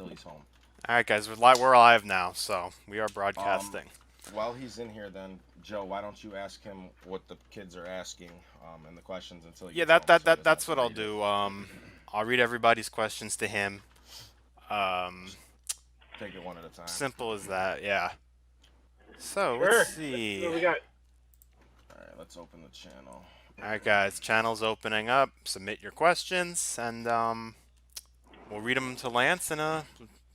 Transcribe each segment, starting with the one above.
till he's home. All right, guys, we're live now, so we are broadcasting. While he's in here, then Joe, why don't you ask him what the kids are asking and the questions until he Yeah, gets home, so he doesn't have that's to what I'll read it. do. I'll read everybody's questions to him. Um, Take it one at a time. Simple as that. Yeah. So let's Sure. Let's see what see. we got. All right, let's open the channel. All right, guys, channel's opening up. Submit your questions, and we'll read them to Lance and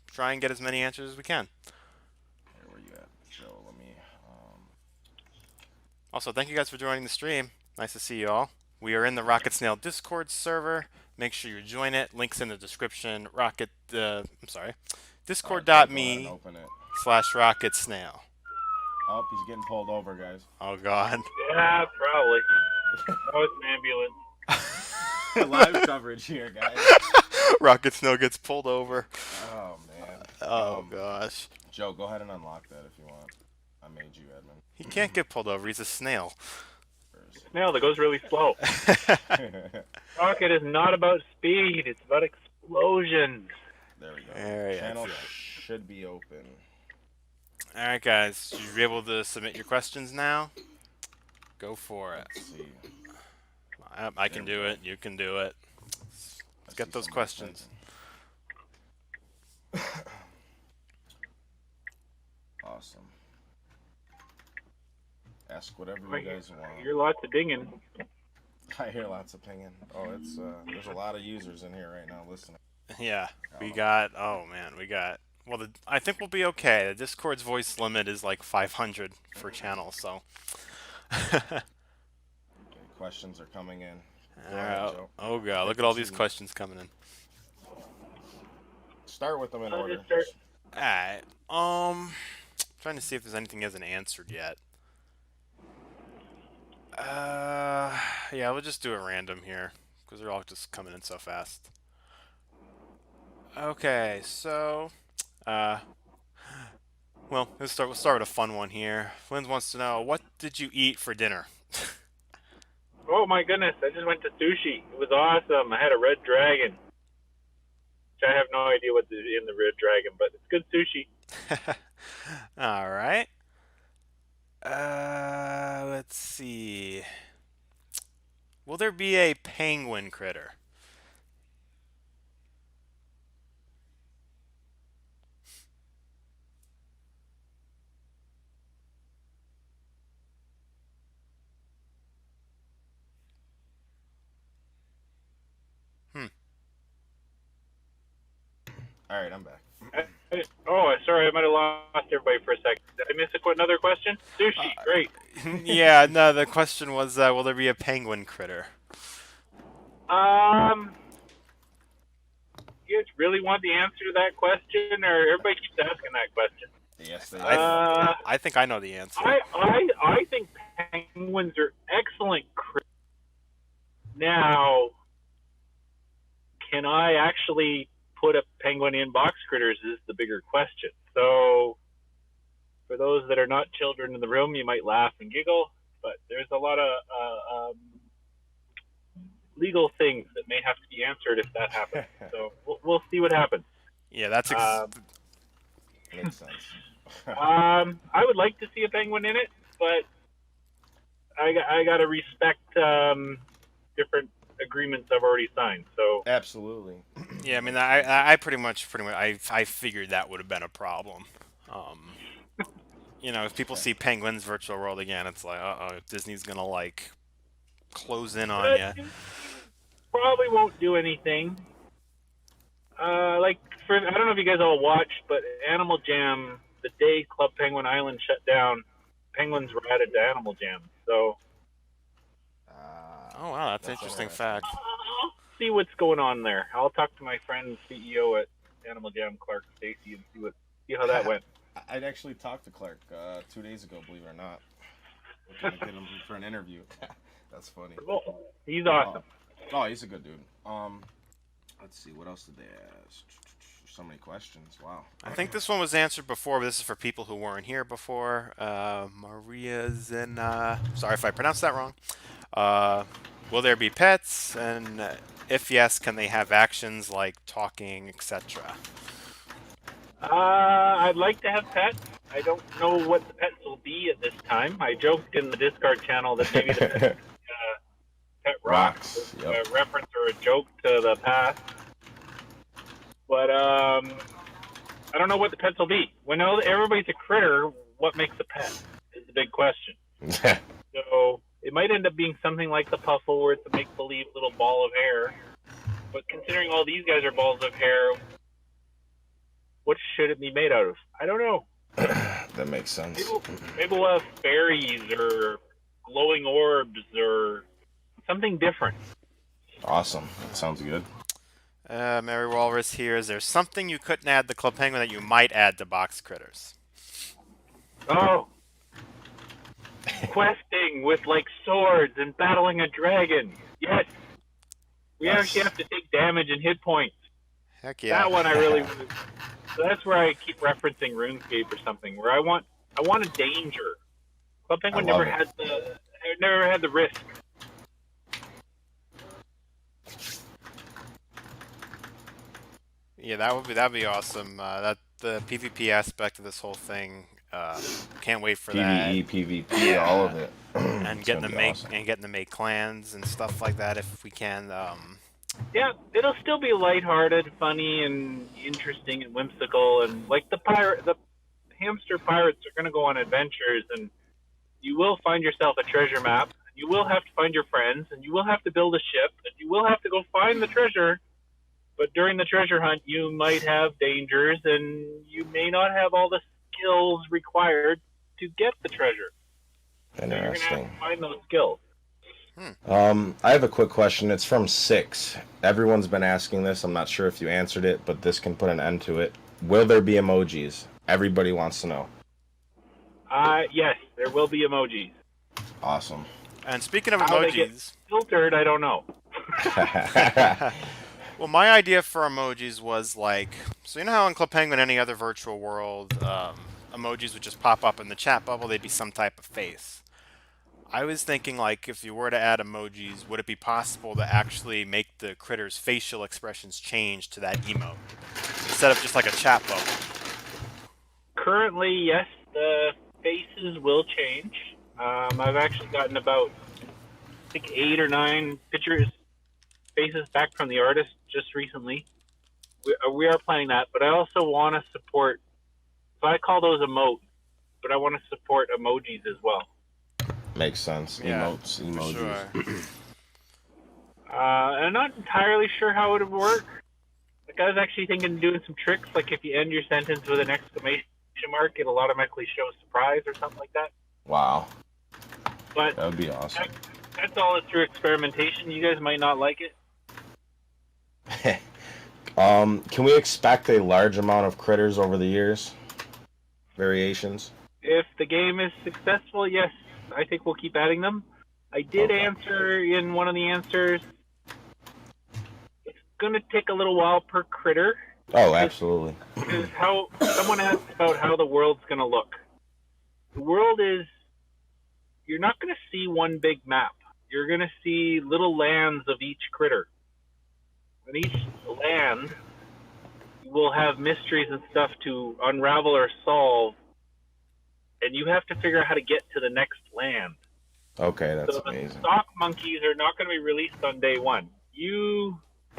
try and get as many answers as we can. Here, where you at, Joe? Let me. Also, thank you guys for joining the stream. Nice to see you all. We are in the Rocketsnail Discord server. Make sure you join it. Links in the description. Joe, go ahead and Discord.me open it. slash Rocketsnail. Oh, he's getting pulled over, guys. Oh, God. Yeah, probably. Oh, it's an ambulance. Live coverage here, guys. Rocketsnail gets pulled over. Oh man. Oh, gosh. Joe, go ahead and unlock that if you want. I made you, Edmund. He can't get pulled over. He's a snail. Snail that goes really slow. Rocket is not about speed. It's about explosions. There we go. There, Channel that's it. should be open. All right, guys. You be able to submit your questions now? Go for it. Let's see. I can do it. You can do it. Let's get those questions. Awesome. Ask whatever you guys want. I hear lots of dinging. I hear lots of pinging. Oh, it's there's a lot of users in here right now listening. Yeah, we got. Oh man, we got. Well, I think we'll be okay. The Discord's voice limit is like 500 per channel, so. Okay, questions are coming in. Go ahead, Joe. Oh god, look at all these questions coming in. Start with them in order. Alright. Trying to see if there's anything he hasn't answered yet. Yeah, we'll just do it random here because they're all just coming in so fast. Okay, so, well, we'll start with a fun one here. Flynn wants to know, what did you eat for dinner? Oh my goodness! I just went to sushi. It was awesome. I had a red dragon. Which I have no idea what's in the red dragon, but it's good sushi. All right. Let's see. Will there be a penguin critter? All right, I'm back. Sorry, I might have lost everybody for a second. Did I miss another question? Sushi, great. Yeah, no, the question was, will there be a penguin critter? You guys really want the answer to that question, or everybody keeps asking that question? Yes, they I think I know the answer. I think penguins are excellent critters. Now, can I actually put a penguin in box critters is the bigger question. So, for those that are not children in the room, you might laugh and giggle, but there's a lot of legal things that may have to be answered if that happens. So we'll see what happens. Yeah, that's makes sense. I would like to see a penguin in it, but I gotta respect different agreements I've already signed. So absolutely. Yeah, I mean, I pretty much I figured that would have been a problem. You know, if people see Penguins Virtual World again, it's like, uh-oh, Disney's gonna like close in on you. Probably won't do anything. I don't know if you guys all watched, but Animal Jam, the day Club Penguin Island shut down, penguins were added to Animal Jam. So. Oh wow, that's an interesting fact. I'll see what's going on there. I'll talk to my friend CEO at Animal Jam, Clark Stacy, and see how that went. I'd actually talked to Clark 2 days ago, believe it or not. We're trying to get him for an interview. That's funny. Cool. He's awesome. Oh, he's a good dude. Let's see, what else did they ask? So many questions. Wow. I think this one was answered before, but this is for people who weren't here before. Maria's in. Sorry if I pronounced that wrong. Will there be pets? And if yes, can they have actions like talking, etc.? I'd like to have pets. I don't know what the pets will be at this time. I joked in the Discord channel that maybe the pet rocks was Rocks. Yep. a reference or a joke to the past. But I don't know what the pets will be. When everybody's a critter, what makes a pet is the big question. So it might end up being something like the Puffle, where it's a make-believe little ball of hair. But considering all these guys are balls of hair, what should it be made out of? I don't know. That makes sense. Maybe we'll have fairies or glowing orbs or something different. Awesome. That sounds good. Mary Walrus here. Is there something you couldn't add to Club Penguin that you might add to Box Critters? Oh, questing with like swords and battling a dragon. Yes, we actually have to take damage and hit points. Heck yeah. That one I really. So that's where I keep referencing RuneScape or something. Where I want a danger. Club Penguin never had the risk. Yeah, that'd be awesome. That the PvP aspect of this whole thing. Can't wait for that. PvE, PvP, all of it. And getting to make clans and stuff like that if we can. Yeah, it'll still be lighthearted, funny, and interesting and whimsical, and like the hamster pirates are going to go on adventures, and you will find yourself a treasure map, and you will have to find your friends, and you will have to build a ship, and you will have to go find the treasure. But during the treasure hunt, you might have dangers, and you may not have all the skills required to get the treasure. So you're going to have to find those skills. I have a quick question. It's from Six. Everyone's been asking this. I'm not sure if you answered it, but this can put an end to it. Will there be emojis? Everybody wants to know. Yes, there will be emojis. Awesome. And speaking of How emojis, they get filtered, I don't know. Well, my idea for emojis was like, so you know how in Club Penguin, any other virtual world, emojis would just pop up in the chat bubble. They'd be some type of face. I was thinking, like, if you were to add emojis, would it be possible to actually make the critters' facial expressions change to that emote instead of just like a chat bubble? Currently, yes, the faces will change. I've actually gotten about, I think, 8 or 9 faces back from the artist just recently. We are planning that, but I also want to support, so I call those emotes, but I want to support emojis as well. Makes sense. Yeah, Emotes, emojis. Sure. I'm not entirely sure how it would work. Like, I was actually thinking of doing some tricks, like if you end your sentence with an exclamation mark, it'll automatically show surprise or something like that. Wow. But that would be awesome. That's all through experimentation. You guys might not like it. Can we expect a large amount of critters over the years? Variations? If the game is successful, yes, I think we'll keep adding them. I did answer in one of the answers. It's going to take a little while per critter. Oh, absolutely. Because how someone asked about how the world's going to look. The world is, you're not going to see one big map. You're going to see little lands of each critter. And each land will have mysteries and stuff to unravel or solve, and you have to figure out how to get to the next land. Okay, that's amazing. So the stock monkeys are not going to be released on day one. I'll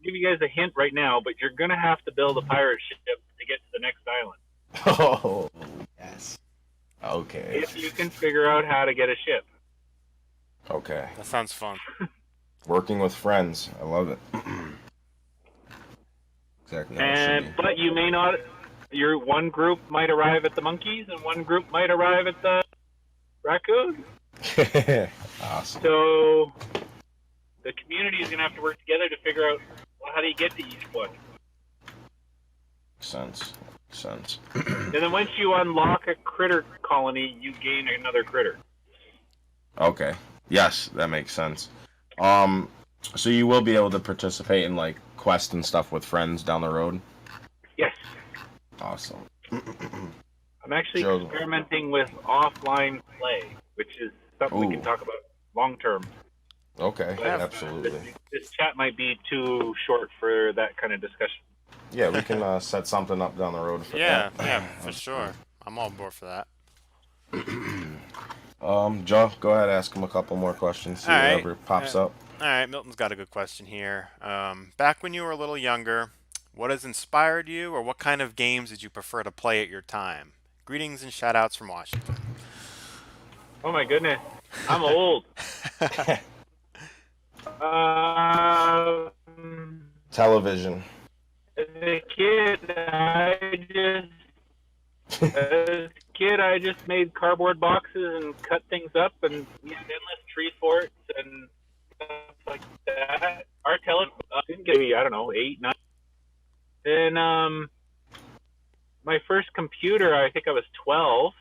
give you guys a hint right now, but you're going to have to build a pirate ship to get to the next island. Oh, yes. Okay. If you can figure out how to get a ship. Okay. That sounds fun. Working with friends. I love it. Exactly. But you may not. Your one group might arrive at the monkeys, and one group might arrive at the raccoon. Awesome. So the community is going to have to work together to figure out, well, how do you get to each one. Makes sense. And then once you unlock a critter colony, you gain another critter. Okay. Yes, that makes sense. So you will be able to participate in like quests and stuff with friends down the road? Yes. Awesome. I'm actually experimenting with offline play, which is something we can talk about long term. Okay, but absolutely. This chat might be too short for that kind of discussion. Yeah, we can set something up down the road for Yeah, that. yeah, for That's sure. I'm all board for that. Joe, go ahead, ask him a couple more questions, All see right. whatever pops up. All right, Milton's got a good question here. Back when you were a little younger, what has inspired you, or what kind of games did you prefer to play at your time? Greetings and shout outs from Washington. Oh my goodness, I'm old. Um, Television. as a kid, I just made cardboard boxes and cut things up and used endless tree forts and stuff like that. Our telephone didn't get me, I don't know, 8, 9. Then my first computer, I think I was 12.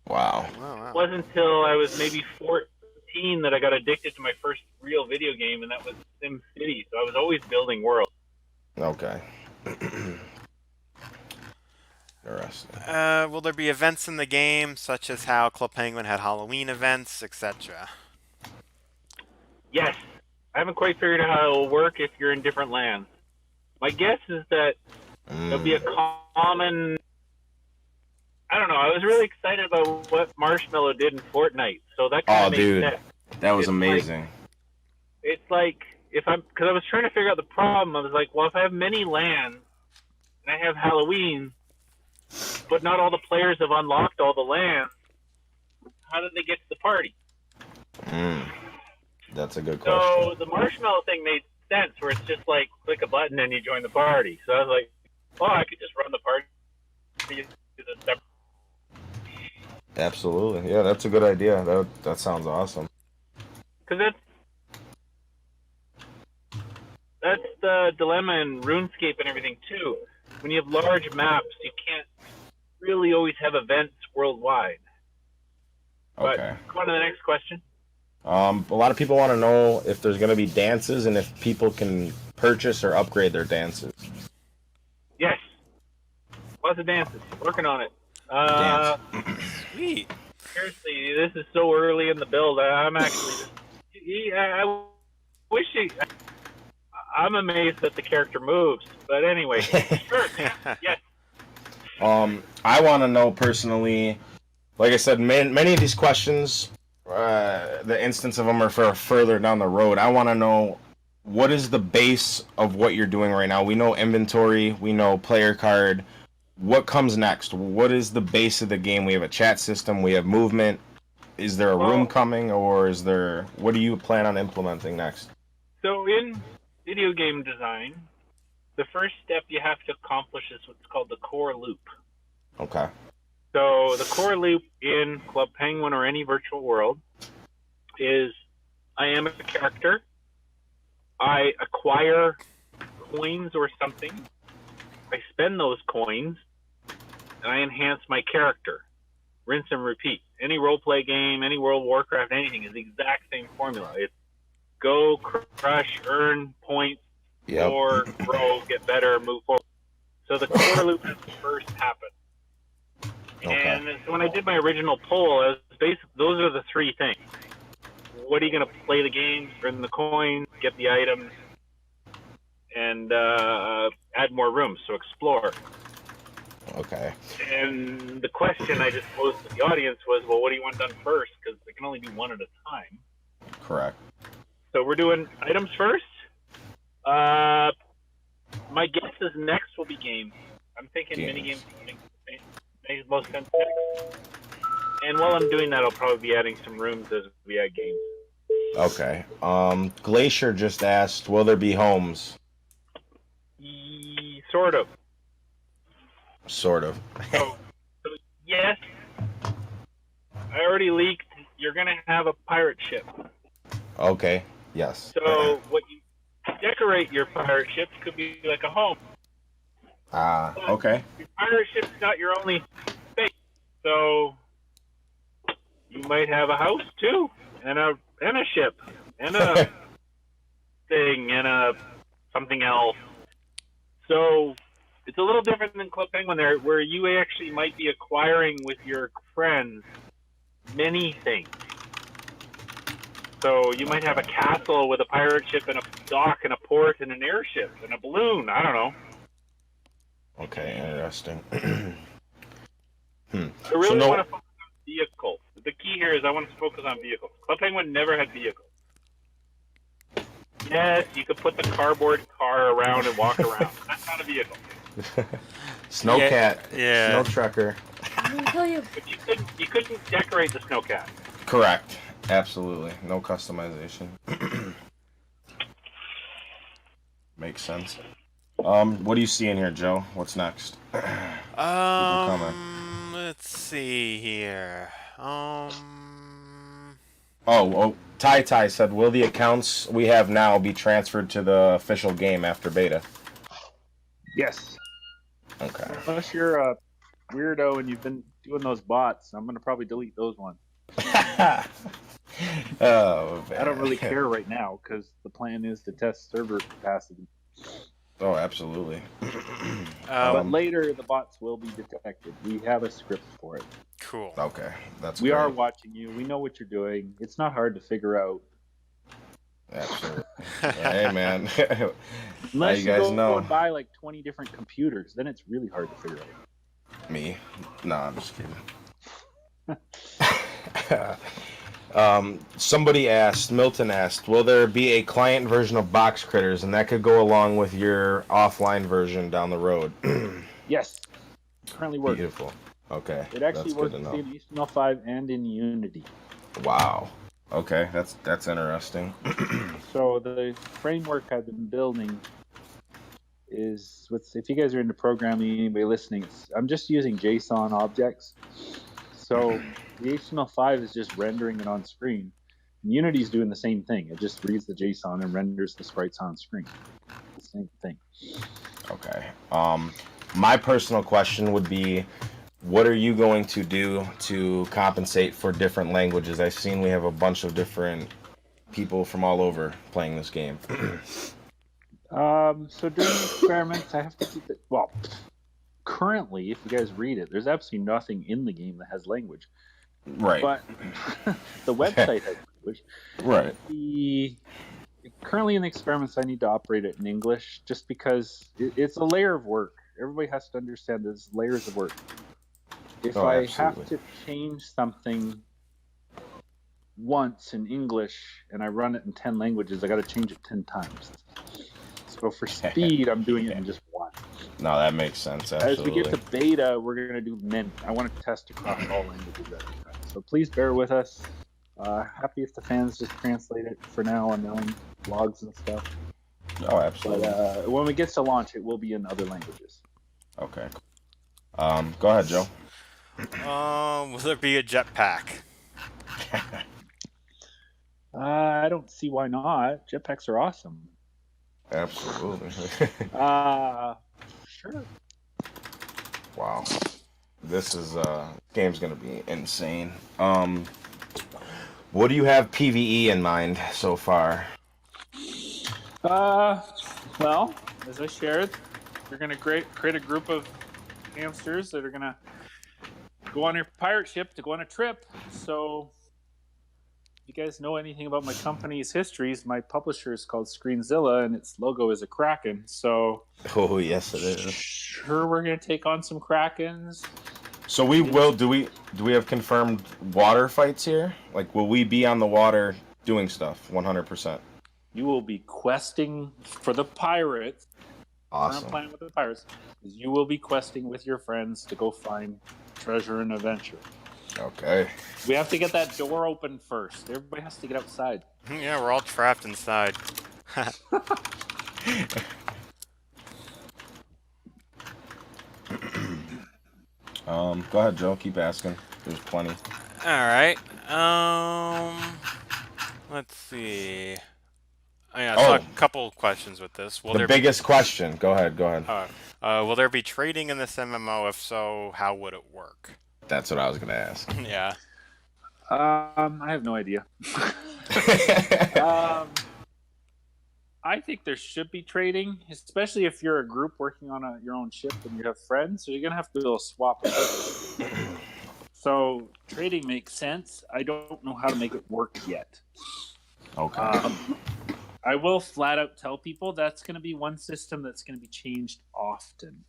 Wow. Oh, wow. It wasn't until I was maybe 14 that I got addicted to my first real video game, and that was SimCity. So I was always building worlds. Okay. Interesting. Will there be events in the game, such as how Club Penguin had Halloween events, etc.? Yes, I haven't quite figured out how it will work if you're in different lands. My guess is that there'll be a common. I don't know. I was really excited about what Marshmallow did in Fortnite, so that kind Oh, of makes dude, sense. that was It's amazing. It's like because I was trying to figure out the problem. I was like, well, if I have many lands and I have Halloween, but not all the players have unlocked all the lands, how did they get to the party? That's a good So question. the Marshmallow thing made sense, where it's just like click a button and you join the party. So I was like, oh, I could just run the party. Absolutely. Yeah, that's a good idea. That sounds awesome. Because that's the dilemma in RuneScape and everything too. When you have large maps, you can't really always have events worldwide. But Okay. go on to the next question. A lot of people want to know if there's going to be dances and if people can purchase or upgrade their dances. Yes, lots of dances. Working on it. Dance. Sweet. Seriously, this is so early in the build. I'm actually I wish I'm amazed that the character moves. But anyway, sure. Yes. I want to know personally, like I said, many of these questions, the instance of them are for further down the road. I want to know what is the base of what you're doing right now. We know inventory, we know player card. What comes next? What is the base of the game? We have a chat system, we have movement. Is there a room coming, or is there? What do you plan on implementing next? So in video game design, the first step you have to accomplish is what's called the core loop. Okay. So the core loop in Club Penguin or any virtual world is I am a character. I acquire coins or something. I spend those coins, and I enhance my character. Rinse and repeat. Any roleplay game, any World of Warcraft, anything is the exact same formula. It's go, crush, earn points, or grow, get better, move forward. So the core loop has to first happen. Okay. And so when I did my original poll, those are the three things. What are you going to play the game, earn the coins, get the items, and add more rooms, so explore. Okay. And the question I just posed to the audience was, well, what do you want done first? Because they can only do one at a time. Correct. So we're doing items first. My guess is next will be games. I'm thinking mini-games makes most sense next. And while I'm doing that, I'll probably be adding some rooms as we add games. Okay. Glacier just asked, will there be homes? Sort of. Sort of. So yes, I already leaked. You're going to have a pirate ship. Okay. Yes. So what you decorate your pirate ship could be like a home. Okay. Your pirate ship's not your only space. So you might have a house too, and a ship, and a thing, and a something else. So it's a little different than Club Penguin there, where you actually might be acquiring with your friends many things. So you might have a castle with a pirate ship and a dock and a port and an airship and a balloon. I don't know. Okay, interesting. I So really no, want to focus on vehicles. The key here is I want to focus on vehicles. Club Penguin never had vehicles. Yes, you could put the cardboard car around and walk around. That's not a vehicle. snowcat, Yeah. snow trucker. Until you But you couldn't decorate the snowcat. Correct. Absolutely. No customization. Makes sense. What do you see in here, Joe? What's next? Keep 'em coming. Let's see here. Tai Tai said, will the accounts we have now be transferred to the official game after beta? Yes. Okay. Unless you're a weirdo and you've been doing those bots, I'm gonna probably delete those ones. Oh, man. I don't really care right now because the plan is to test server capacity. Oh, absolutely. But later, the bots will be detected. We have a script for it. Cool. Okay, that's We great. are watching you. We know what you're doing. It's not hard to figure out. Absolutely. Hey, man. Unless you you guys go know. and buy like 20 different computers, then it's really hard to figure out. Me? No, I'm just kidding. Milton asked, will there be a client version of Box Critters, and that could go along with your offline version down the road? Yes. Currently working. Beautiful. Okay. It actually that's works good to know. in HTML5 and in Unity. Wow. Okay, that's interesting. So the framework I've been building is if you guys are into programming, anybody listening, I'm just using JSON objects. So the HTML5 is just rendering it on screen. And Unity's doing the same thing. It just reads the JSON and renders the sprites on screen. The same thing. Okay. My personal question would be, what are you going to do to compensate for different languages? I've seen we have a bunch of different people from all over playing this game. So during the experiments, I have to keep it. Well, currently, if you guys read it, there's absolutely nothing in the game that has language. Right. But the website has language. Right. Currently in the experiments, I need to operate it in English just because it's a layer of work. Everybody has to understand there's layers of work. If I have to change something once in English and I run it in 10 languages, I got to change it 10 times. So for speed, I'm doing it in just one. No, that makes sense. Absolutely. As we get to beta, we're going to do many. I want to test across all languages at the time. So please bear with us. Happy if the fans just translate it for now on their own blogs and stuff. Oh, absolutely. But when we get to launch, it will be in other languages. Okay. Go ahead, Joe. Will there be a jetpack? I don't see why not. Jetpacks are awesome. Absolutely. Sure. Wow. This game's gonna be insane. What do you have PvE in mind so far? Well, as I shared, we're gonna create a group of hamsters that are gonna go on a pirate ship to go on a trip. So, if you guys know anything about my company's histories, my publisher is called Screenzilla, and its logo is a kraken. So, Oh, yes, it is. Sure, we're gonna take on some krakens. So we will. Do we have confirmed water fights here? Like, will we be on the water doing stuff? 100%. You will be questing for the pirates. Awesome. Current plan with the pirates is you will be questing with your friends to go find treasure and adventure. Okay. We have to get that door open first. Everybody has to get outside. Yeah, we're all trapped inside. Go ahead, Joe. Keep asking. There's plenty. All right. Let's see. I saw a couple questions with this. Will The there biggest question. Go ahead. will there be trading in this MMO? If so, how would it work? That's what I was gonna ask. Yeah. I have no idea. I think there should be trading, especially if you're a group working on your own ship and you have friends. So you're gonna have to do a swap. So trading makes sense. I don't know how to make it work yet. Okay. I will flat out tell people that's going to be one system that's going to be changed often.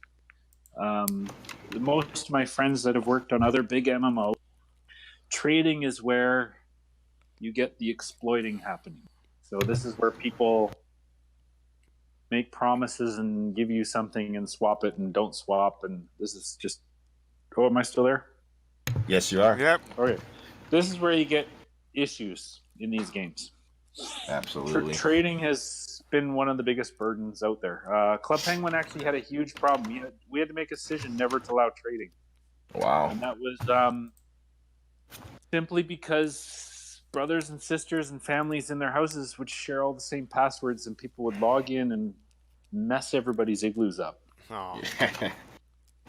Most of my friends that have worked on other big MMO, trading is where you get the exploiting happening. So this is where people make promises and give you something and swap it and don't swap, and this is just... Oh, am I still there? Yes, you are. Yep. Okay. This is where you get issues in these games. Absolutely. Trading has been one of the biggest burdens out there. Club Penguin actually had a huge problem. We had to make a decision never to allow trading. Wow. And that was simply because brothers and sisters and families in their houses would share all the same passwords, and people would log in and mess everybody's igloos up. Oh.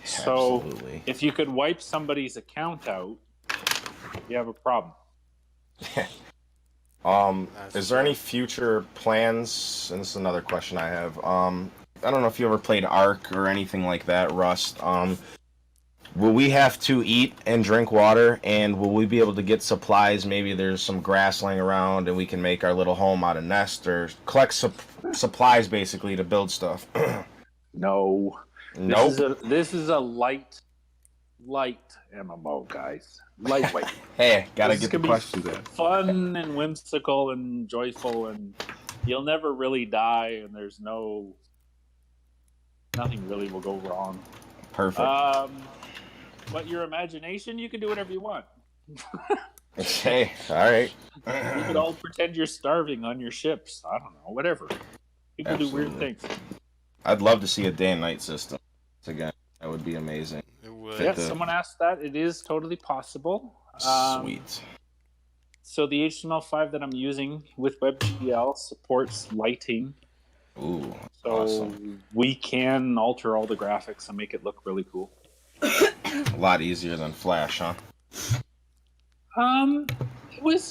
So Absolutely. if you could wipe somebody's account out, you have a problem. Is there any future plans? And this is another question I have. I don't know if you ever played Ark or anything like that, Rust. Will we have to eat and drink water, and will we be able to get supplies? Maybe there's some grass laying around, and we can make our little home out of nest, or collect supplies basically to build stuff. No. Nope. This is a light MMO, guys. Lightweight. Hey, gotta This is get the gonna be questions in. fun and whimsical and joyful, and you'll never really die, and there's nothing really will go wrong. Perfect. But your imagination, you can do whatever you want. Hey, all right. You could all pretend you're starving on your ships. I don't know, whatever. People do weird Absolutely. things. I'd love to see a day and night system. Again, that would be amazing. It would. Yeah, the- someone asked that. It is totally possible. Sweet. So the HTML5 that I'm using with WebGL supports lighting. Ooh, So awesome. we can alter all the graphics and make it look really cool. A lot easier than Flash, huh?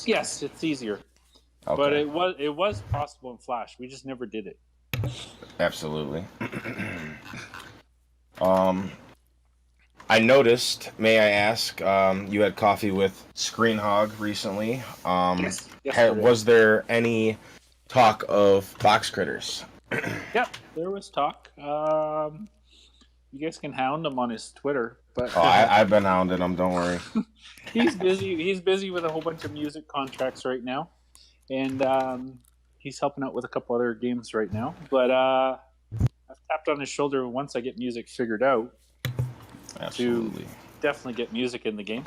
Yes, it's easier. Okay. But it was possible in Flash. We just never did it. Absolutely. I noticed, may I ask, you had coffee with Screenhog recently. Yes, yesterday. Was there any talk of box critters? Yep, there was talk. You guys can hound him on his Twitter, but Oh, I've been hounding him, don't worry. he's busy. He's busy with a whole bunch of music contracts right now, and he's helping out with a couple other games right now. But I've tapped on his shoulder once I get music figured out. Absolutely. Definitely get music in the game.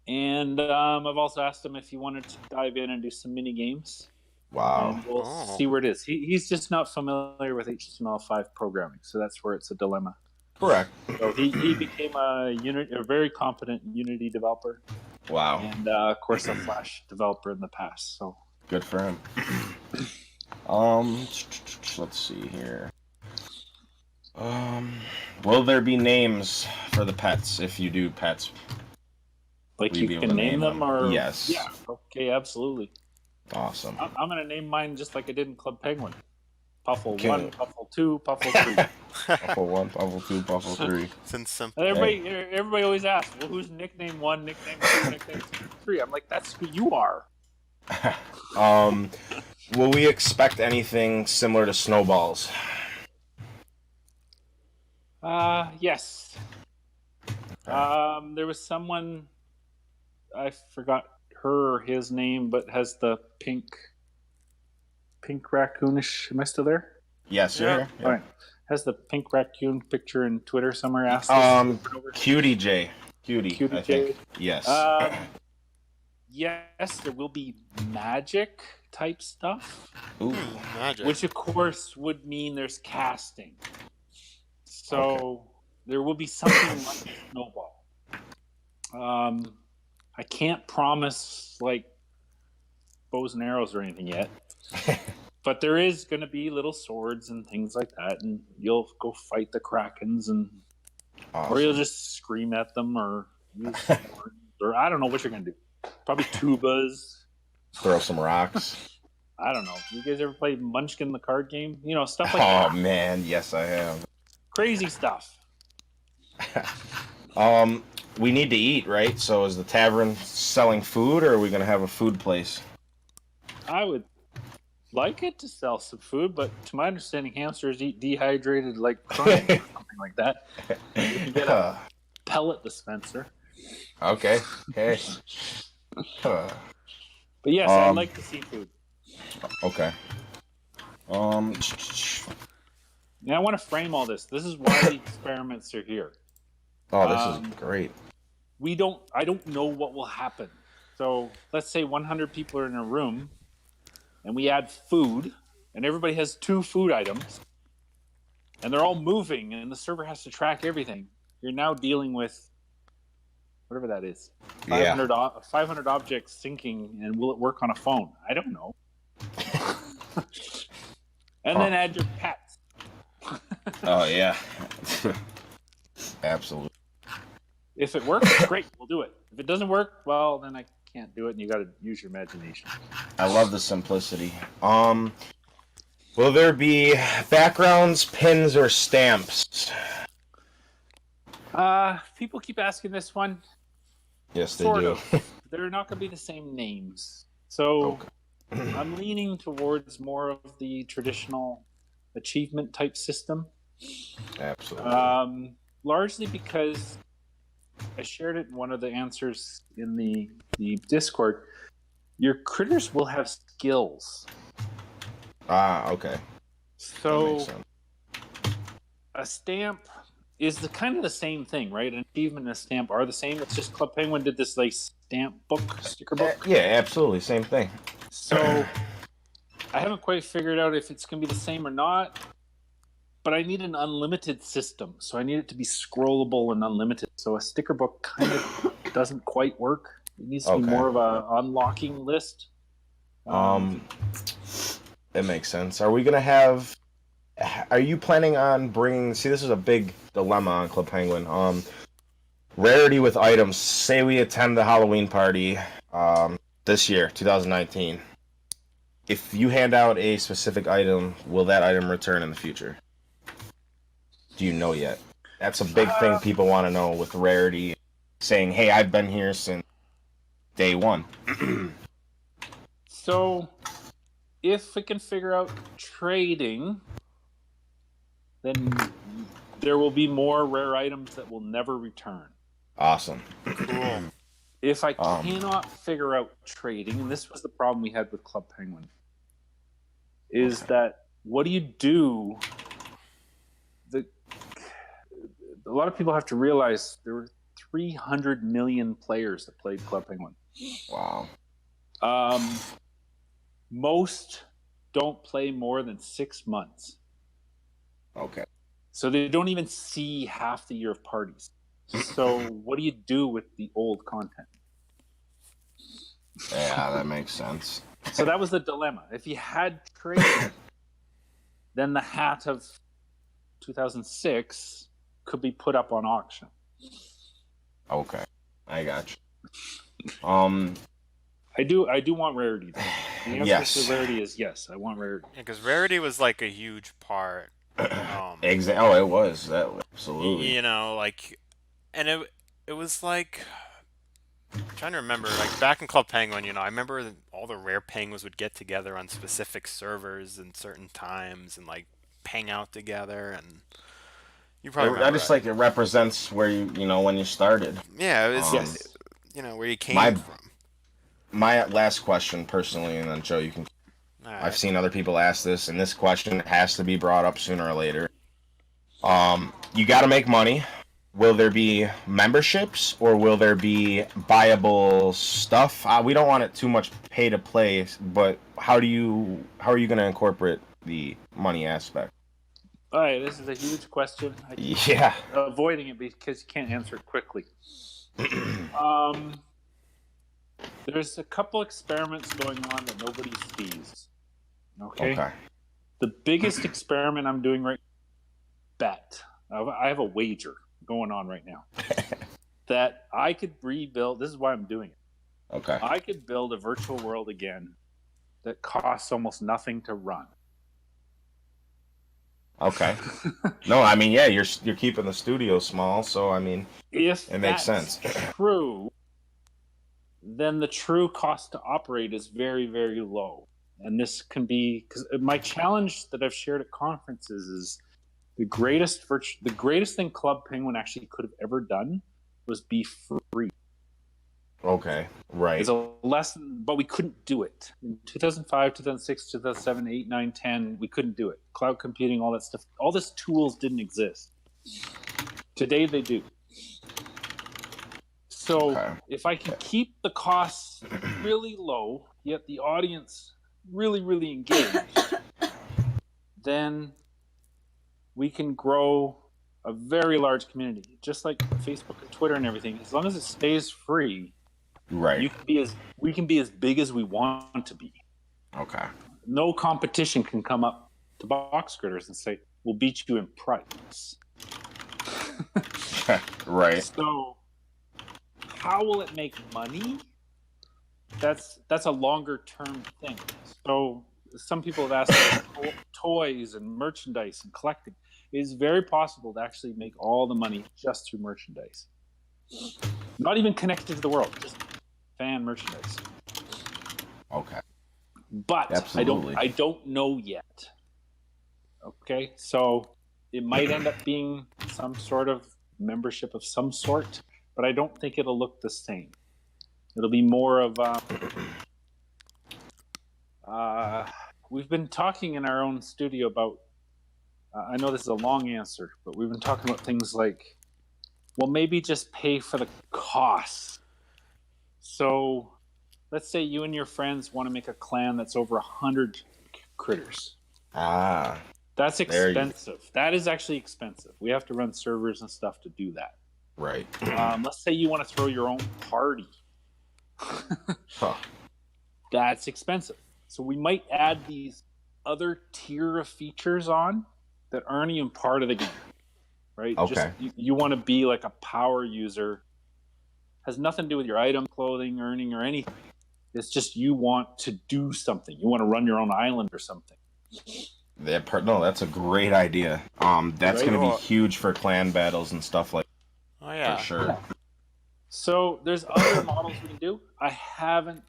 And I've also asked him if he wanted to dive in and do some mini games. Wow. And we'll see where it is. He's just not familiar with HTML5 programming, so that's where it's a dilemma. Correct. So he became a very competent Unity developer. Wow. And of course a Flash developer in the past. So Good for him. Let's see here. Will there be names for the pets if you do pets? like Will you be able can to name them or Yes. yeah, okay, absolutely. Awesome. I'm gonna name mine just like I did in Club Penguin. Puffle Okay. 1, Puffle 2, Puffle 3. Puffle 1, Puffle 2, Puffle 3. Since simple. And everybody always asks, well, who's nickname 1, nickname 2, nickname 3? I'm like, that's who you are. Will we expect anything similar to snowballs? Yes. There was someone, I forgot her or his name, but has the pink raccoonish. Am I still there? Yes, you're Yeah. here. All right. Has the pink raccoon picture in Twitter somewhere? Asked us Cutie J. Cutie, Cutie I J. think. Yes. Yes, there will be magic type stuff, Ooh. Magic. which of course would mean there's casting. So there will be something like Snowball. I can't promise like bows and arrows or anything yet, but there is going to be little swords and things like that, and you'll go fight the krakens, and Awesome. or you'll just scream at them, or use swords, or I don't know what you're going to do. Probably tubas. Throw some rocks. I don't know. You guys ever played Munchkin the card game? You know, stuff like Oh that. man, yes I have. Crazy stuff. We need to eat, right? So is the tavern selling food, or are we gonna have a food place? I would like it to sell some food, but to my understanding, hamsters eat dehydrated like crumbs or something like that. You can get a pellet dispenser. Okay. Okay. But yes, I like the seafood. Okay. Now I want to frame all this. This is why the experiments are here. Oh, this is great. I don't know what will happen. So let's say 100 people are in a room and we add food and everybody has 2 food items and they're all moving and the server has to track everything. You're now dealing with whatever that is. 500 objects syncing, and will it work on a phone? I don't know. And then add your pets. Oh, yeah. Absolutely. If it works, great, we'll do it. If it doesn't work, well, then I can't do it, and you got to use your imagination. I love the simplicity. Will there be backgrounds, pins, or stamps? People keep asking this one. Yes, they Sort do. of. They're not going to be the same names. So I'm leaning towards more of the traditional achievement type system. Absolutely. Largely because I shared it in one of the answers in the Discord. Your critters will have skills. Okay. So a stamp is kind of the same thing, right? An achievement and a stamp are the same. It's just Club Penguin did this like stamp book, sticker book. Yeah, absolutely, same thing. So I haven't quite figured out if it's going to be the same or not. But I need an unlimited system, so I need it to be scrollable and unlimited. So a sticker book kind of doesn't quite work. It needs to be more of a unlocking list. It makes sense. Are we gonna have? Are you planning on bringing? See, this is a big dilemma on Club Penguin. Rarity with items. Say we attend the Halloween party this year, 2019. If you hand out a specific item, will that item return in the future? Do you know yet? That's a big thing people want to know with rarity. Saying, hey, I've been here since day one. So, if we can figure out trading, then there will be more rare items that will never return. Awesome. Cool. If I cannot figure out trading, and this was the problem we had with Club Penguin, is that what do you do? A lot of people have to realize there were 300 million players that played Club Penguin. Wow. Most don't play more than 6 months. Okay. So they don't even see half the year of parties. So what do you do with the old content? Yeah, that makes sense. So that was the dilemma. If you had trading, then the hat of 2006 could be put up on auction. Okay, I got you. I do want rarity. Though. The answer Yes. to rarity is yes. I want rarity. Yeah, because rarity was like a huge part. Oh, it was that absolutely. You know, like, and it was like, I'm trying to remember, like back in Club Penguin, you know, I remember all the rare penguins would get together on specific servers and certain times and like hang out together, and you probably remember. I just like it represents where you know when you started. Yeah, it was Yes. you know where you came from. My last question, personally, and then Joe, you can. Right. I've seen other people ask this, and this question has to be brought up sooner or later. You got to make money. Will there be memberships, or will there be buyable stuff? We don't want it too much pay to play, but how are you going to incorporate the money aspect? All right, this is a huge question. I keep Yeah. avoiding it because you can't answer it quickly. There's a couple experiments going on that nobody sees. Okay. The biggest experiment I'm doing right bet. I have a wager going on right now that I could rebuild. This is why I'm doing it. Okay. I could build a virtual world again that costs almost nothing to run. Okay. No, I mean, yeah, you're keeping the studio small, so I mean, if it makes that's sense. True, then the true cost to operate is very, very low. and this can be because my challenge that I've shared at conferences is the greatest thing Club Penguin actually could have ever done was be free. Okay, right. It's a lesson, but we couldn't do it. In 2005, 2006, 2007, 8, 9, 10, we couldn't do it. Cloud computing, all that stuff, all these tools didn't exist. Today they do. So if I can keep the costs really low, yet the audience really, really engaged, then we can grow a very large community, just like Facebook and Twitter and everything. As long as it stays free, Right. we can be as big as we want to be. Okay. No competition can come up to Box Critters and say, we'll beat you in price. Right. So how will it make money? That's a longer term thing. So some people have asked about toys and merchandise and collecting. It is very possible to actually make all the money just through merchandise. Not even connected to the world, just fan merchandise. Okay. But Absolutely. I don't know yet. Okay, so it might end up being some sort of membership of some sort, but I don't think it'll look the same. It'll be more of we've been talking in our own studio about I know this is a long answer, but we've been talking about things like, well, maybe just pay for the costs. So let's say you and your friends want to make a clan that's over 100 critters. That's expensive. That is actually expensive. We have to run servers and stuff to do that. Right. Let's say you want to throw your own party. That's expensive. So we might add these other tier of features on that aren't even part of the game, right? Okay. Just, you want to be like a power user. Has nothing to do with your item, clothing, earning, or anything. It's just you want to do something. You want to run your own island or something. No, that's a great idea. That's Right? going to be huge for clan battles and stuff like that. Oh yeah. For sure. Yeah. So there's other models we can do. I haven't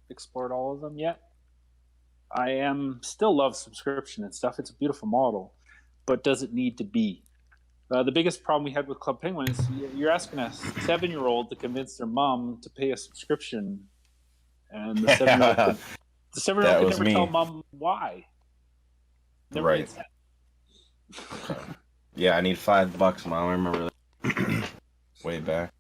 explored all of them yet. I still love subscription and stuff. It's a beautiful model, but does it need to be? The biggest problem we had with Club Penguin is you're asking a 7-year-old to convince their mom to pay a subscription, and the 7-year-old could never tell mom why. Never Right. Yeah, I need $5, Mom. I remember that. Way back.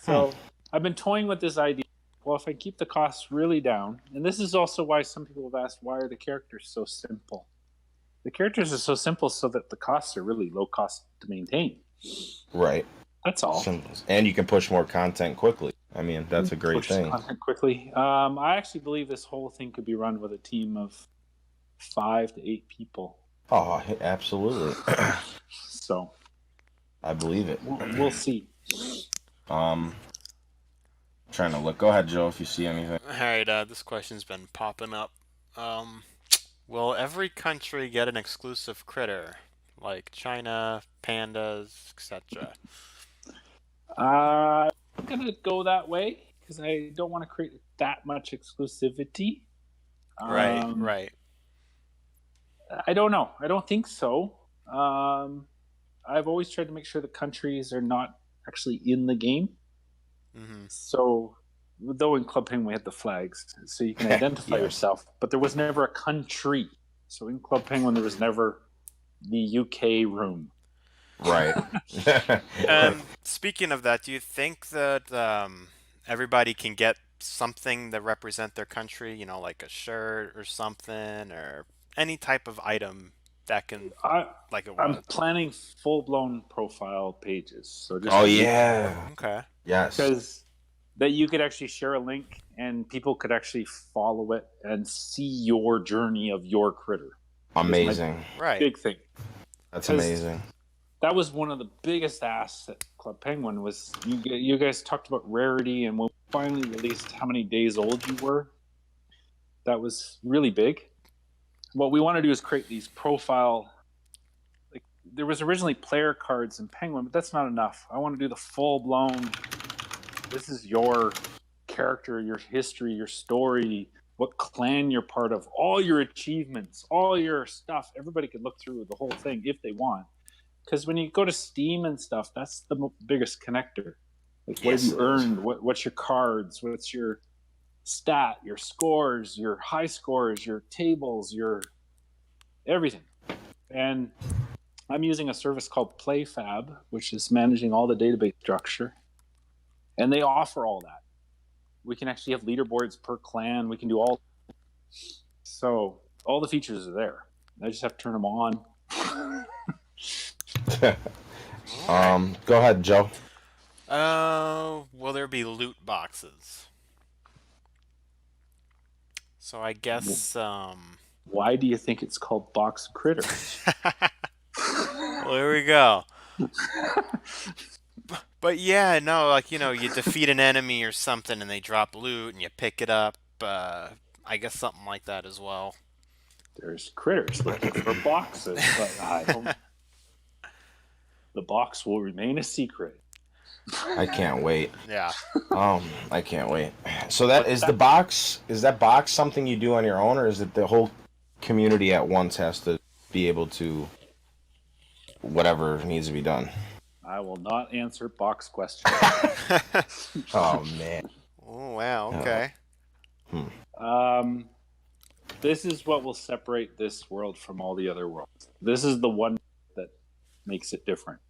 So I've been toying with this idea. Well, if I keep the costs really down, and this is also why some people have asked, why are the characters so simple? The characters are so simple so that the costs are really low cost to maintain. Right. That's all. And you can push more content quickly. I mean, that's a great thing. Content quickly. I actually believe this whole thing could be run with a team of 5 to 8 people. Oh, absolutely. So I believe it. We'll see. Trying to look. Go ahead, Joe, if you see anything. All right, this question's been popping up. Will every country get an exclusive critter, like China, pandas, etc.? I'm gonna go that way because I don't want to create that much exclusivity. Right. I don't know. I don't think so. I've always tried to make sure the countries are not actually in the game. Mm-hmm. So, though in Club Penguin we had the flags, so you can identify yourself, but there was never a country. So in Club Penguin there was never the UK room. Right. Speaking of that, do you think that everybody can get something that represent their country? You know, like a shirt or something, or any type of item that can, like it was. I'm planning full-blown profile pages. So just Okay. Yes. Because that you could actually share a link and people could actually follow it and see your journey of your critter. Amazing. Right. Big thing. That's amazing. That was one of the biggest asks at Club Penguin was you guys talked about rarity, and when we finally released how many days old you were, that was really big. What we want to do is create these profile, like there was originally player cards in Penguin, but that's not enough. I want to do the full-blown, this is your character, your history, your story, what clan you're part of, all your achievements, all your stuff. Everybody could look through the whole thing if they want. Because when you go to Steam and stuff, that's the biggest connector. Like, what have you earned? What's your cards? What's your stat? Your scores? Your high scores? Your tables? Your everything. And I'm using a service called PlayFab, which is managing all the database structure. And they offer all that. We can actually have leaderboards per clan. We can do all. So all the features are there. I just have to turn them on. Go ahead, Joe. Will there be loot boxes? So I guess, Why do you think it's called Box Critters? well, here we go. But yeah, no, like, you defeat an enemy or something and they drop loot and you pick it up. I guess something like that as well. There's critters looking for boxes, but the box will remain a secret. I can't wait. Yeah. I can't wait. So the box. Is that box something you do on your own, or is it the whole community at once has to be able to whatever needs to be done? I will not answer box questions. Oh man. Oh wow. Okay. This is what will separate this world from all the other worlds. This is the one that makes it different.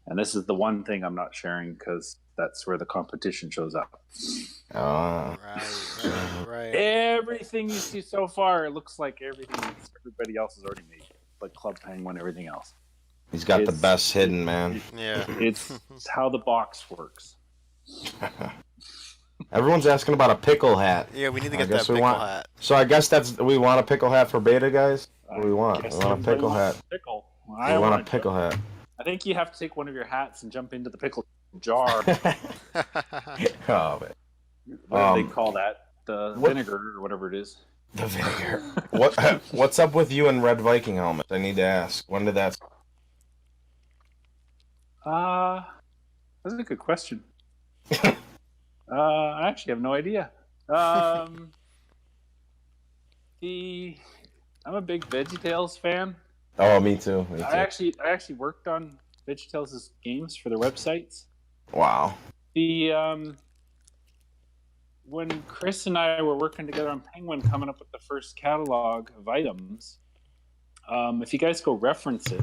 And this is the one thing I'm not sharing because that's where the competition shows up. Right. Everything you see so far, it looks like everybody else has already made. Like Club Penguin, everything else. He's got the best hidden, man. Yeah. It's how the box works. Everyone's asking about a pickle hat. Yeah, we need to get that pickle hat. So I guess we want a pickle hat for beta, guys? What do we want? We Guess want a pickle everybody hat. wants a pickle. We want a pickle hat. I think you have to take one of your hats and jump into the pickle jar. Oh, man. What do they call that? The vinegar or whatever it is. The vinegar. What's up with you and Red Viking helmet? I need to ask. When did that? That's a good question. I actually have no idea. I'm a big VeggieTales fan. Oh, me too. I actually worked on VeggieTales' games for their websites. Wow. When Chris and I were working together on Penguin, coming up with the first catalog of items, if you guys go reference it,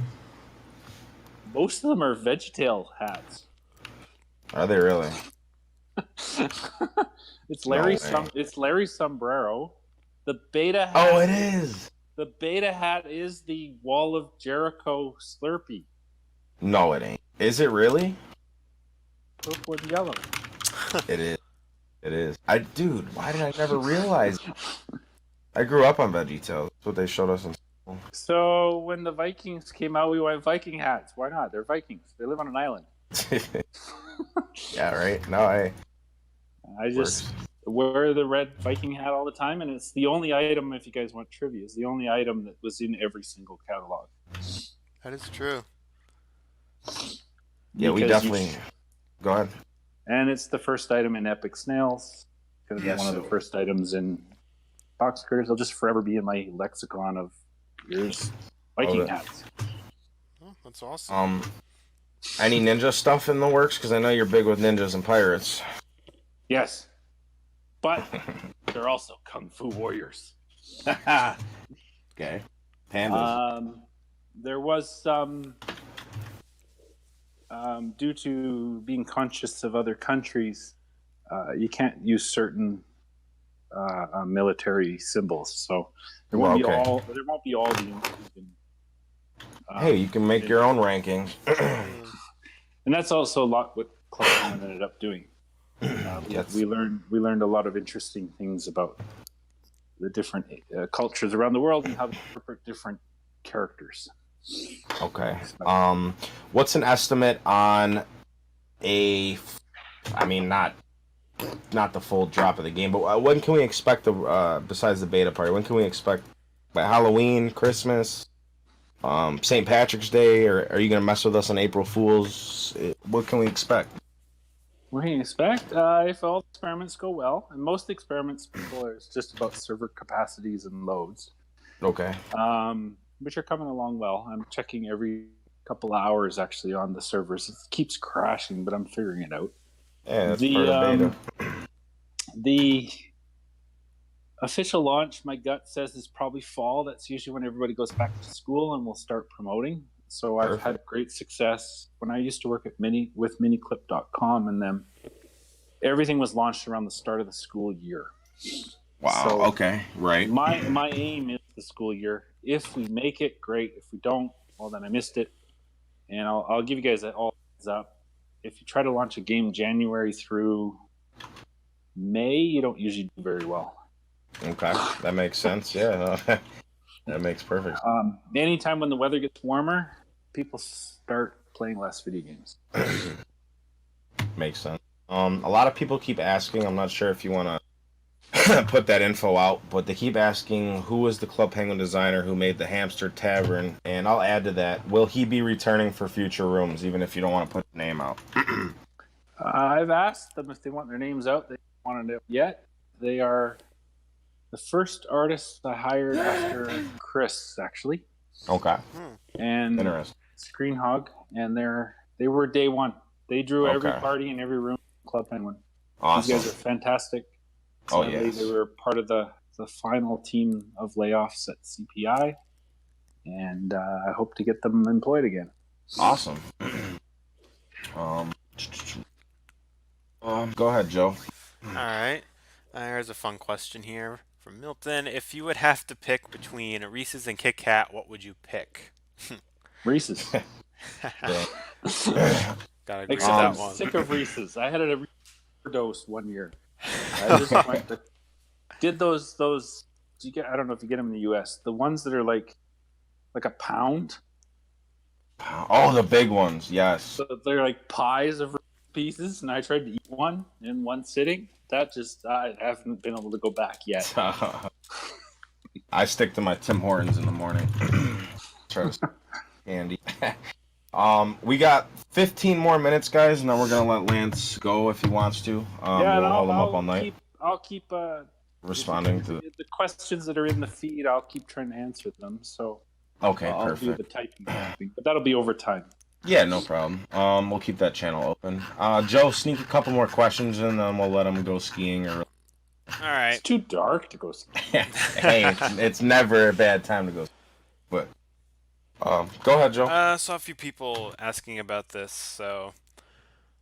most of them are VeggieTale hats. Are they really? It's Larry's sombrero. The beta hat. Oh, it is. The beta hat is the Wall of Jericho Slurpee. No, it ain't. Is it really? Purple and yellow. It is. It is. Dude, why did I never realize? I grew up on VeggieTales. That's what they showed us in school. So when the Vikings came out, we went Viking hats. Why not? They're Vikings. They live on an island. Yeah, right. No, I just wear the red Viking hat all the time, and it's the only item, if you guys want trivia, is the only item that was in every single catalog. That is true. Yeah, we definitely. Go ahead. And it's the first item in Epic Snails. Going to be one of the first items in Box Critters. They'll just forever be in my lexicon of here's Viking hats. Oh, that's awesome. Any ninja stuff in the works? Because I know you're big with ninjas and pirates. Yes. But they're also kung fu warriors. Okay. Pandas. There was some, due to being conscious of other countries, you can't use certain military symbols. So there won't be all the inclusion. Hey, you can make your own ranking. And that's also a lot what Club Penguin ended up doing. We learned a lot of interesting things about the different cultures around the world and how to interpret different characters. Okay. What's an estimate on not the full drop of the game, but when can we expect besides the beta party? When can we expect Halloween, Christmas, St. Patrick's Day, or are you gonna mess with us on April Fools? What can we expect? What can you expect? If all experiments go well, and most experiments, people are just about server capacities and loads, Okay. which are coming along well. I'm checking every couple hours actually on the servers. It keeps crashing, but I'm figuring it out. Yeah, that's part of beta. The official launch, my gut says, is probably fall. That's usually when everybody goes back to school and we'll start promoting. So I've had great success. When I used to work at with miniclip.com, and then everything was launched around the start of the school year. Wow. So okay. Right. My aim is the school year. If we make it, great. If we don't, well, then I missed it. And I'll give you guys all heads up. If you try to launch a game January through May, you don't usually do very well. Okay, that makes sense. Yeah, that makes perfect. Anytime when the weather gets warmer, people start playing less video games. Makes sense. A lot of people keep asking. I'm not sure if you want to put that info out, but they keep asking who was the Club Penguin designer who made the Hamster Tavern, and I'll add to that. Will he be returning for future rooms, even if you don't want to put the name out? I've asked them if they want their names out. They don't want to know yet. They are the first artists I hired after Chris, actually. Okay. And Interesting. Screen Hog, and they were day one. They drew every party in every room in Club Penguin. Awesome. These guys are fantastic. Sadly, they were part of the final team of layoffs at CPI, and I hope to get them employed again. Awesome. Go ahead, Joe. All right. Here's a fun question here from Milton. If you would have to pick between Reese's and Kit Kat, what would you pick? Reese's. Gotta agree with that one. I'm sick of Reese's. I had a overdose one year. I just went to, did those. I don't know if you get them in the U.S. The ones that are like a pound. Oh, the big ones, yes. So they're like pies of pieces, and I tried to eat one in one sitting. I haven't been able to go back yet. I stick to my Tim Hortons in the morning. Try to candy. We got 15 more minutes, guys, and then we're gonna let Lance go if he wants to. We'll hold him up all night. I'll keep responding to the questions that are in the feed. I'll keep trying to answer them. So okay, I'll perfect. do the typing, but that'll be over time. Yeah, no problem. We'll keep that channel open. Joe, sneak a couple more questions, and then we'll let him go skiing. Or all right. It's too dark to go skiing. Hey, it's never a bad time to go. But go ahead, Joe. Saw a few people asking about this. So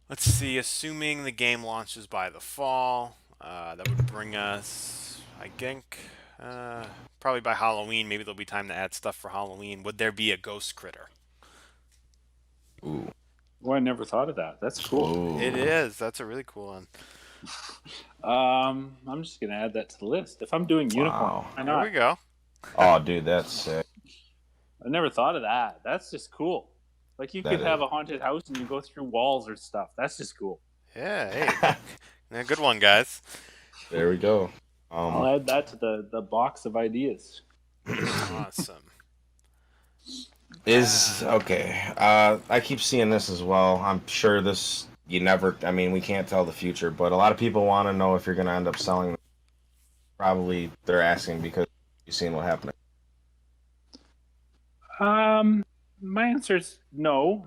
let's see. Assuming the game launches by the fall, that would bring us, I think, probably by Halloween. Maybe there'll be time to add stuff for Halloween. Would there be a ghost critter? Ooh. Well, I never thought of that. That's cool. Ooh. It is. That's a really cool one. I'm just gonna add that to the list. If I'm doing unicorn, why not? There we go. Oh, dude, that's sick. I never thought of that. That's just cool. Like you could have a haunted house and you go through walls or stuff. That's just cool. Yeah. Hey. Yeah, good one, guys. There we go. I'll add that to the box of ideas. Awesome. Okay. I keep seeing this as well. I'm sure this we can't tell the future, but a lot of people want to know if you're going to end up selling. Probably they're asking because you've seen what happened. My answer is no.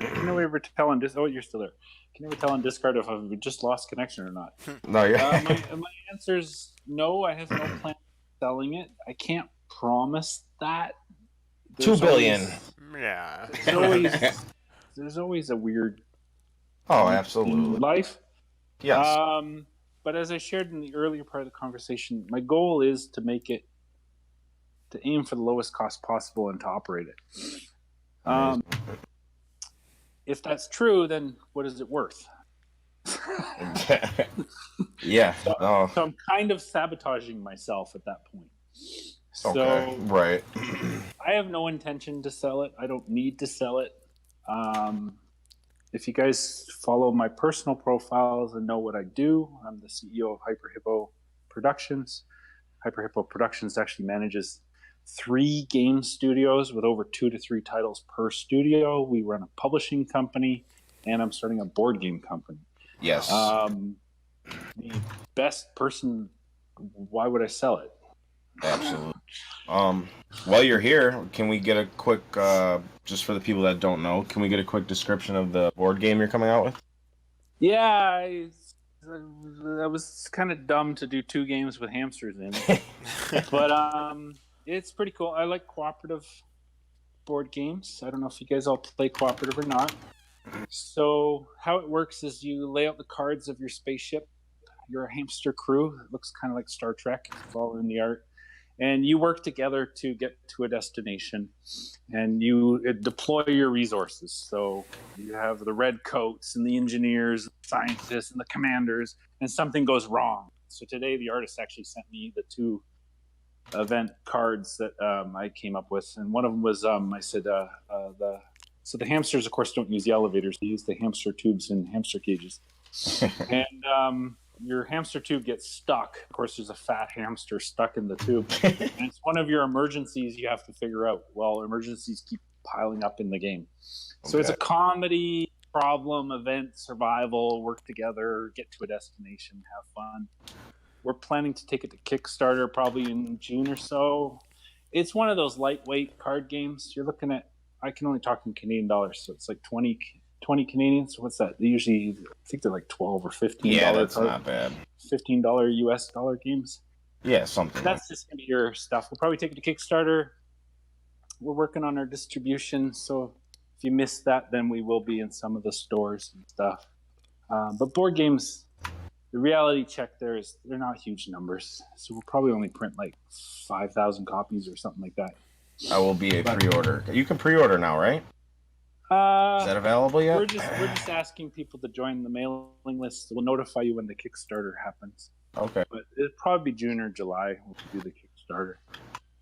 Can you ever tell on Discord? Oh, you're still there. Can you ever tell on Discord if I've just lost connection or not? No, yeah. My answer is no. I have no plan on selling it. I can't promise that. $2 billion. Yeah. There's always a weird. Oh, absolutely. Life. Yes. But as I shared in the earlier part of the conversation, my goal is to aim for the lowest cost possible and to operate it. If that's true, then what is it worth? Yeah. So I'm kind of sabotaging myself at that point. Okay. Right. I have no intention to sell it. I don't need to sell it. If you guys follow my personal profiles and know what I do, I'm the CEO of Hyper Hippo Productions. Hyper Hippo Productions actually manages 3 game studios with over 2 to 3 titles per studio. We run a publishing company, and I'm starting a board game company. Yes. The best person, why would I sell it? Absolutely. While you're here, can we get a quick, just for the people that don't know, can we get a quick description of the board game you're coming out with? Yeah, I was kind of dumb to do 2 games with hamsters in, but it's pretty cool. I like cooperative board games. I don't know if you guys all play cooperative or not. So how it works is you lay out the cards of your spaceship. You're a hamster crew. It looks kind of like Star Trek. It's all in the art. And you work together to get to a destination, and you deploy your resources. So you have the red coats and the engineers, the scientists, and the commanders, and something goes wrong. So today the artist actually sent me the 2 event cards that I came up with, and one of them was I said so the hamsters, of course, don't use the elevators; they use the hamster tubes and hamster cages. And your hamster tube gets stuck. Of course, there's a fat hamster stuck in the tube, and it's one of your emergencies you have to figure out. Well, emergencies keep piling up in the game, so it's a comedy, problem, event, survival, work together, get to a destination, have fun. We're planning to take it to Kickstarter probably in June or so. It's one of those lightweight card games. You're looking at, I can only talk in Canadian dollars, so it's like 20 Canadian. So what's that? They usually, I think they're like $12 or $15. Yeah, that's not bad. $15 US dollar games. Yeah, something. That's just gonna be your stuff. We'll probably take it to Kickstarter. We're working on our distribution, so if you missed that, then we will be in some of the stores and stuff. But board games, the reality check there is they're not huge numbers, so we'll probably only print like 5,000 copies or something like that. I will be a pre-order. You can pre-order now, right? Is that available yet? We're just asking people to join the mailing list. We'll notify you when the Kickstarter happens. Okay. But it'll probably be June or July when we do the Kickstarter.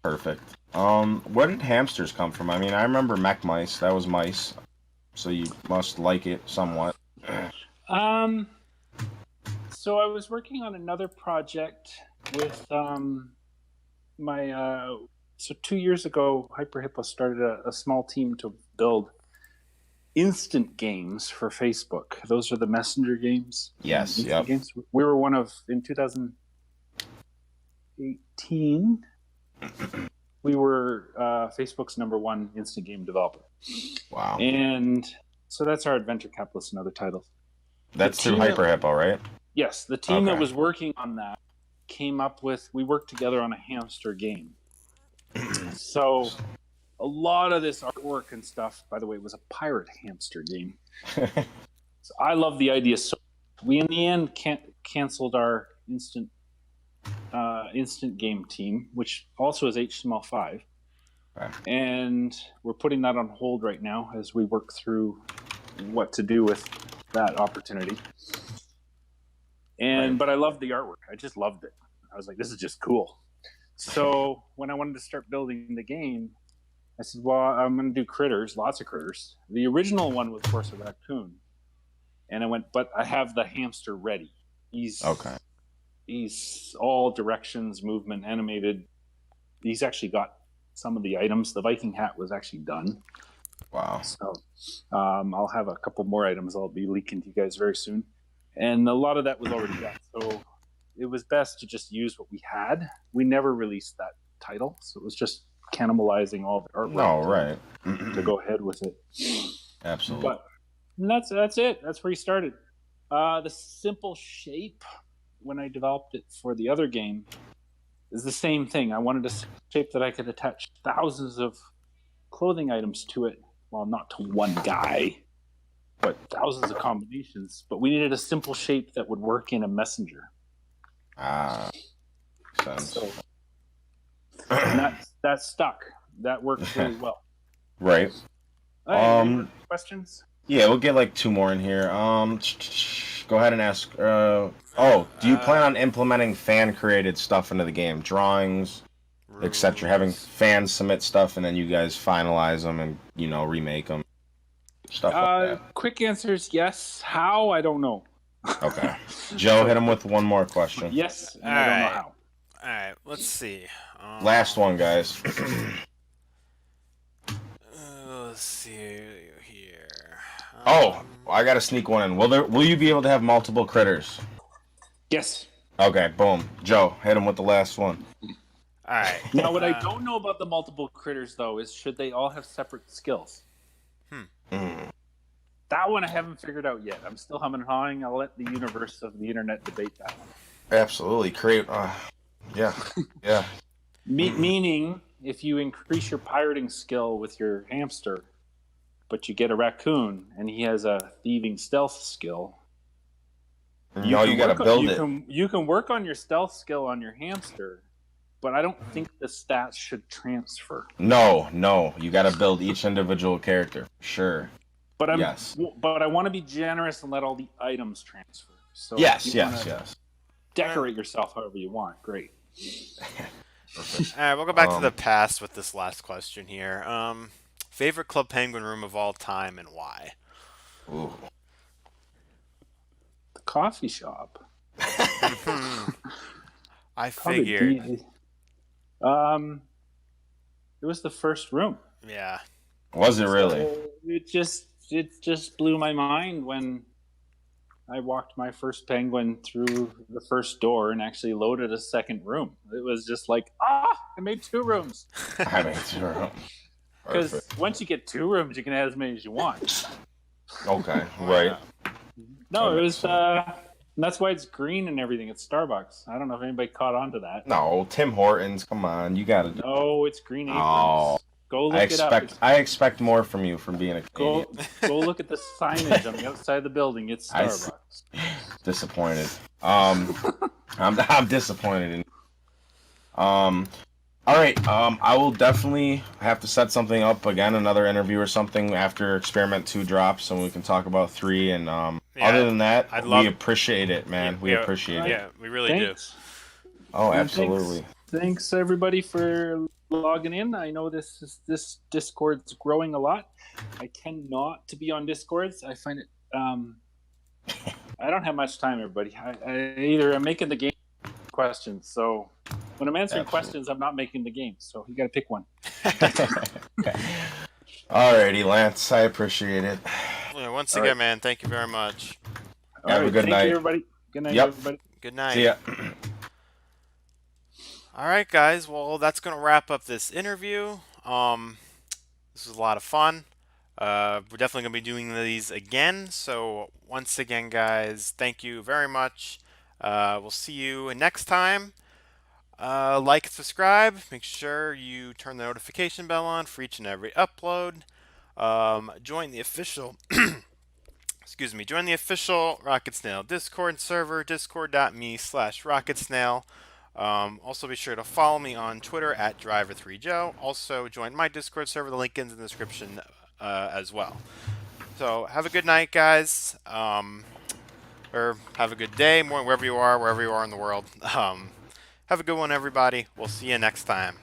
Perfect. Where did hamsters come from? I mean, I remember mech mice. That was mice. So you must like it somewhat. So I was working on another project with so 2 years ago, Hyper Hippo started a small team to build instant games for Facebook. Those are the messenger games. Yes, yep. Games. We were one of, in 2018, we were Facebook's #1 instant game developer. Wow. And so that's our Adventure Capitalist and other titles. That's through Hyper Hippo, right? Yes, the team that was working on that came up with, we worked together on a hamster game. So a lot of this artwork and stuff, by the way, was a pirate hamster game. So I love the idea. So we, in the end, canceled our instant game team, which also is HTML5. Okay. And we're putting that on hold right now as we work through what to do with that opportunity. But I loved the artwork. I just loved it. I was like, this is just cool. So when I wanted to start building the game, I said, well, I'm going to do critters, lots of critters. The original one was, of course, a raccoon. And I went, but I have the hamster ready. He's all directions, movement, animated. He's actually got some of the items. The Viking hat was actually done. Wow. So I'll have a couple more items I'll be leaking to you guys very soon. And a lot of that was already done. So it was best to just use what we had. We never released that title, so it was just cannibalizing all the artwork. No, right. To go ahead with it. Absolutely. But that's it. That's where he started. The simple shape, when I developed it for the other game, is the same thing. I wanted a shape that I could attach thousands of clothing items to it. Well, not to one guy, but thousands of combinations. But we needed a simple shape that would work in a messenger. So, and that stuck. That worked really well. Right. Questions? Yeah, we'll get like 2 more in here. Go ahead and ask. Do you plan on implementing fan-created stuff into the game? Drawings, etc. Having fans submit stuff, and then you guys finalize them and, remake them. Stuff like that. Quick answer is yes. How? I don't know. Okay. Joe, hit him with one more question. Yes, and I don't know how. All right, let's see. Last one, guys. Let's see here. I gotta sneak one in. Will you be able to have multiple critters? Yes. Okay, boom. Joe, hit him with the last one. All right. Now, what I don't know about the multiple critters, though, is should they all have separate skills? That one I haven't figured out yet. I'm still humming and hawing. I'll let the universe of the internet debate that one. Absolutely. Create. Yeah. Yeah. Meaning, if you increase your pirating skill with your hamster, but you get a raccoon and he has a thieving stealth skill, You gotta build it. You can work on your stealth skill on your hamster, but I don't think the stats should transfer. No. You gotta build each individual character. Sure. But I want to be generous and let all the items transfer. So yes. Decorate yourself however you want. Great. Perfect. All right, we'll go back to the past with this last question here. Favorite Club Penguin room of all time and why? Ooh. The coffee shop. I figured. It was the first room. Yeah. Was it really? So it just blew my mind when I walked my first penguin through the first door and actually loaded a second room. It was just like, I made 2 rooms. I made 2 rooms. Because once you get 2 rooms, you can add as many as you want. Okay, right. No, it was, and that's why it's green and everything. It's Starbucks. I don't know if anybody caught on to that. No, Tim Hortons, come on, you gotta do. No, it's green aprons. Oh, Go look it up. I expect more from you from being a Canadian. Go look at the signage on the outside of the building. It's Starbucks. Disappointed. I'm disappointed in. All right. I will definitely have to set something up again, another interview or something after Experiment 2 drops, and we can talk about 3. And other than that, we appreciate it, man. We appreciate it. Yeah, we really do. Oh, absolutely. Thanks everybody for logging in. I know this Discord's growing a lot. I tend not to be on Discords. I find it I don't have much time, everybody. I either am making the game questions, so when I'm answering questions, I'm not making the game. So you got to pick one. Alrighty, Lance. I appreciate it. Yeah, once again, man, thank you very much. Have a good night. Thank you, everybody. Good night, everybody. Good night. See ya. All right, guys. Well, that's going to wrap up this interview. This was a lot of fun. We're definitely going to be doing these again. So once again, guys, thank you very much. We'll see you next time. Like and subscribe. Make sure you turn the notification bell on for each and every upload. Join the official join the official Rocketsnail Discord server, discord.me/Rocketsnail. Also be sure to follow me on Twitter at Driver3Joe. Also join my Discord server. The link is in the description as well. So have a good night, guys. Or have a good day, wherever you are in the world. Have a good one, everybody. We'll see you next time.